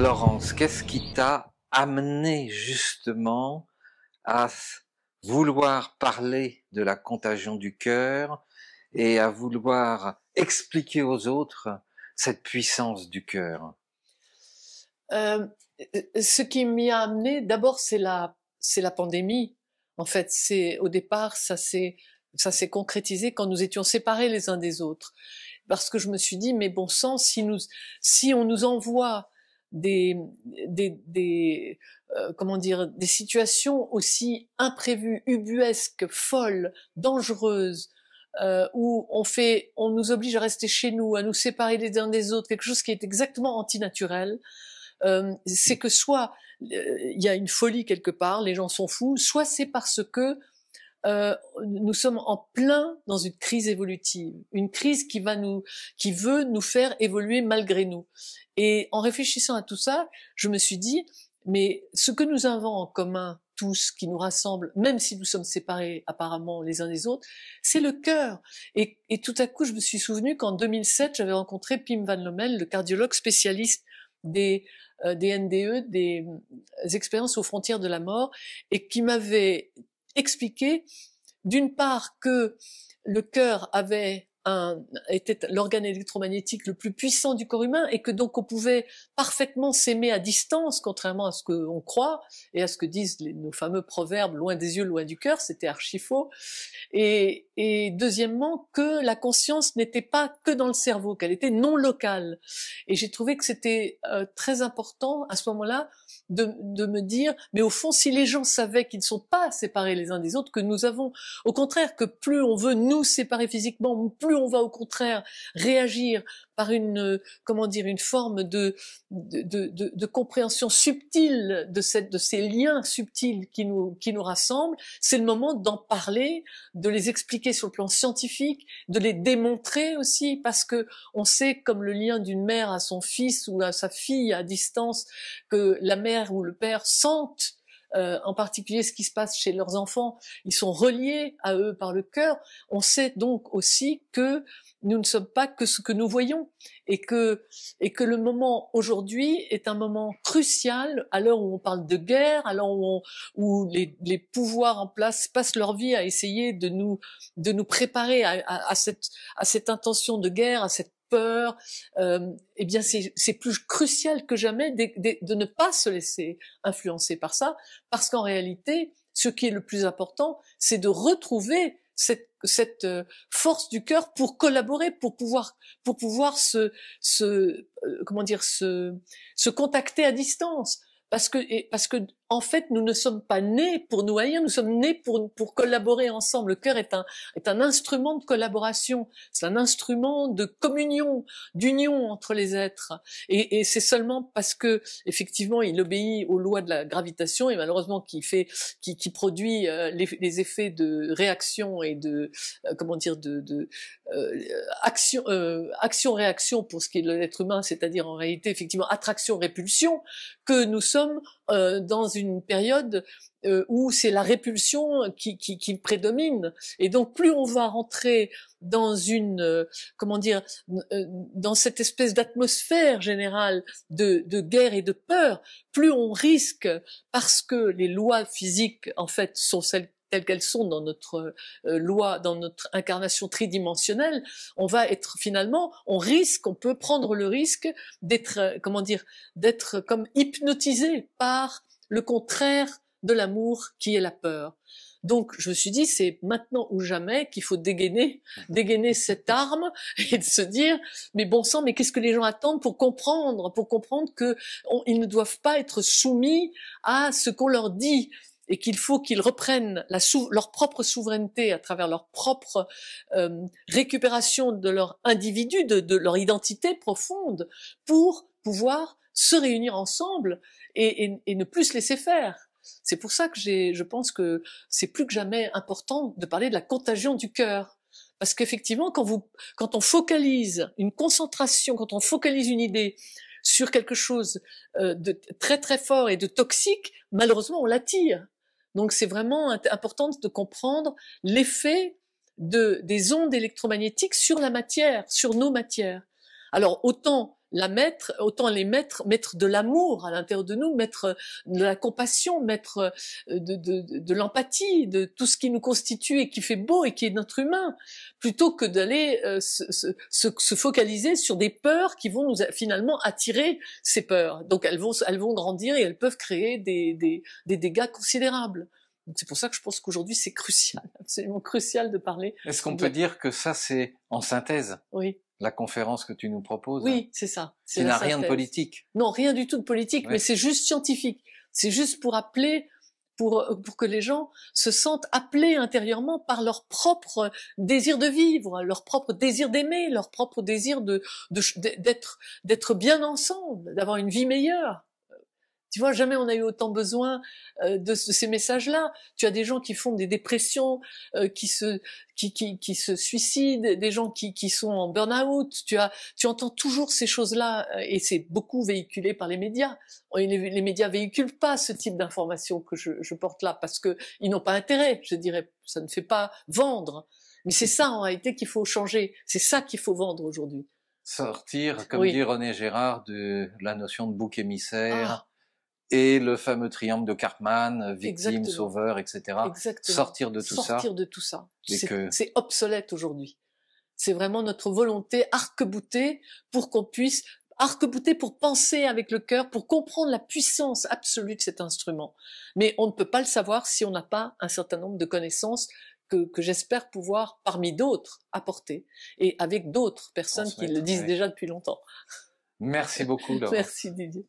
Laurence, qu'est-ce qui t'a amené justement à vouloir parler de la contagion du cœur et à vouloir expliquer aux autres cette puissance du cœur? Euh, Ce qui m'y a amené, d'abord, c'est la pandémie. En fait, au départ, ça s'est concrétisé quand nous étions séparés les uns des autres. Parce que je me suis dit, mais bon sang, si on nous envoie des, comment dire, des situations aussi imprévues, ubuesques, folles, dangereuses, où on nous oblige à rester chez nous, à nous séparer les uns des autres, quelque chose qui est exactement antinaturel, c'est que soit il y a une folie quelque part, les gens sont fous, soit c'est parce que nous sommes en plein dans une crise évolutive, une crise qui veut nous faire évoluer malgré nous. Et en réfléchissant à tout ça, je me suis dit, mais ce que nous avons en commun tous, qui nous rassemble, même si nous sommes séparés apparemment les uns des autres, c'est le cœur. Et tout à coup, je me suis souvenu qu'en 2007, j'avais rencontré Pim Van Lommel, le cardiologue spécialiste des NDE, des expériences aux frontières de la mort, et qui m'avait expliqué, d'une part, que le cœur était l'organe électromagnétique le plus puissant du corps humain et que donc on pouvait parfaitement s'aimer à distance, contrairement à ce qu'on croit et à ce que disent nos fameux proverbes, loin des yeux, loin du cœur, c'était archi faux. Et deuxièmement, que la conscience n'était pas que dans le cerveau, qu'elle était non locale. Et j'ai trouvé que c'était très important à ce moment-là de me dire, mais au fond, si les gens savaient qu'ils ne sont pas séparés les uns des autres, que nous avons, au contraire, que plus on veut nous séparer physiquement, plus on va au contraire réagir par comment dire, une forme de compréhension subtile de ces liens subtils qui nous rassemblent, c'est le moment d'en parler, de les expliquer sur le plan scientifique, de les démontrer aussi, parce que on sait, comme le lien d'une mère à son fils ou à sa fille à distance, que la mère ou le père sentent en particulier ce qui se passe chez leurs enfants, ils sont reliés à eux par le cœur. On sait donc aussi que nous ne sommes pas que ce que nous voyons et que le moment aujourd'hui est un moment crucial à l'heure où on parle de guerre, à l'heure où les pouvoirs en place passent leur vie à essayer de nous préparer à cette intention de guerre, à cette peur. Eh bien c'est plus crucial que jamais de ne pas se laisser influencer par ça, parce qu'en réalité, ce qui est le plus important, c'est de retrouver cette force du cœur pour collaborer, pour pouvoir comment dire, se contacter à distance. Parce que en fait, nous ne sommes pas nés pour nous haïr, nous sommes nés pour collaborer ensemble. Le cœur est un instrument de collaboration, c'est un instrument de communion, d'union entre les êtres. Et c'est seulement parce que effectivement, il obéit aux lois de la gravitation et malheureusement qui produit les effets de réaction et de comment dire de action-réaction pour ce qui est de l'être humain, c'est-à-dire en réalité effectivement attraction-répulsion, que nous sommes dans une période où c'est la répulsion qui prédomine. Et donc plus on va rentrer dans comment dire, dans cette espèce d'atmosphère générale de guerre et de peur, plus on risque, parce que les lois physiques en fait sont celles telles qu'elles sont dans notre loi, dans notre incarnation tridimensionnelle, on peut prendre le risque d'être, comment dire, d'être comme hypnotisé par le contraire de l'amour qui est la peur. Donc, je me suis dit, c'est maintenant ou jamais qu'il faut dégainer cette arme et de se dire, mais bon sang, mais qu'est-ce que les gens attendent pour comprendre qu'ils ne doivent pas être soumis à ce qu'on leur dit et qu'il faut qu'ils reprennent leur propre souveraineté à travers leur propre récupération de leur individu, de leur identité profonde, pour pouvoir se réunir ensemble et ne plus se laisser faire. C'est pour ça que je pense que c'est plus que jamais important de parler de la contagion du cœur. Parce qu'effectivement, quand on focalise une concentration, quand on focalise une idée sur quelque chose de très très fort et de toxique, malheureusement on l'attire. Donc c'est vraiment important de comprendre l'effet des ondes électromagnétiques sur la matière, sur nos matières. Alors autant la mettre, autant mettre de l'amour à l'intérieur de nous, mettre de la compassion, mettre de l'empathie, de tout ce qui nous constitue et qui fait beau et qui est notre humain, plutôt que d'aller se focaliser sur des peurs qui vont nous finalement attirer ces peurs. Donc elles vont grandir et elles peuvent créer des dégâts considérables. Donc c'est pour ça que je pense qu'aujourd'hui c'est crucial, absolument crucial de parler. Est-ce qu'on peut dire que ça c'est en synthèse? Oui. La conférence que tu nous proposes. Oui, c'est ça. Il n'a rien de politique. Non, rien du tout de politique, oui. Mais c'est juste scientifique. C'est juste pour appeler, pour que les gens se sentent appelés intérieurement par leur propre désir de vivre, leur propre désir d'aimer, leur propre désir d'être bien ensemble, d'avoir une vie meilleure. Tu vois, jamais on a eu autant besoin de ces messages-là. Tu as des gens qui font des dépressions, qui se suicident, des gens qui sont en burn-out. Tu entends toujours ces choses-là, et c'est beaucoup véhiculé par les médias. Les médias véhiculent pas ce type d'informations que je porte là, parce que ils n'ont pas intérêt, je dirais. Ça ne fait pas vendre. Mais c'est ça en réalité qu'il faut changer. C'est ça qu'il faut vendre aujourd'hui. Sortir, comme dit René Gérard, de la notion de bouc émissaire. Et le fameux triangle de Karpman, victime, sauveur, etc. Exactement. Sortir de tout ça. Sortir de tout ça. C'est obsolète aujourd'hui. C'est vraiment notre volonté arc-boutée pour qu'on puisse arc-bouter pour penser avec le cœur, pour comprendre la puissance absolue de cet instrument. Mais on ne peut pas le savoir si on n'a pas un certain nombre de connaissances que j'espère pouvoir, parmi d'autres, apporter. Et avec d'autres personnes qui le disent déjà depuis longtemps. Merci beaucoup, Laure. Merci Didier.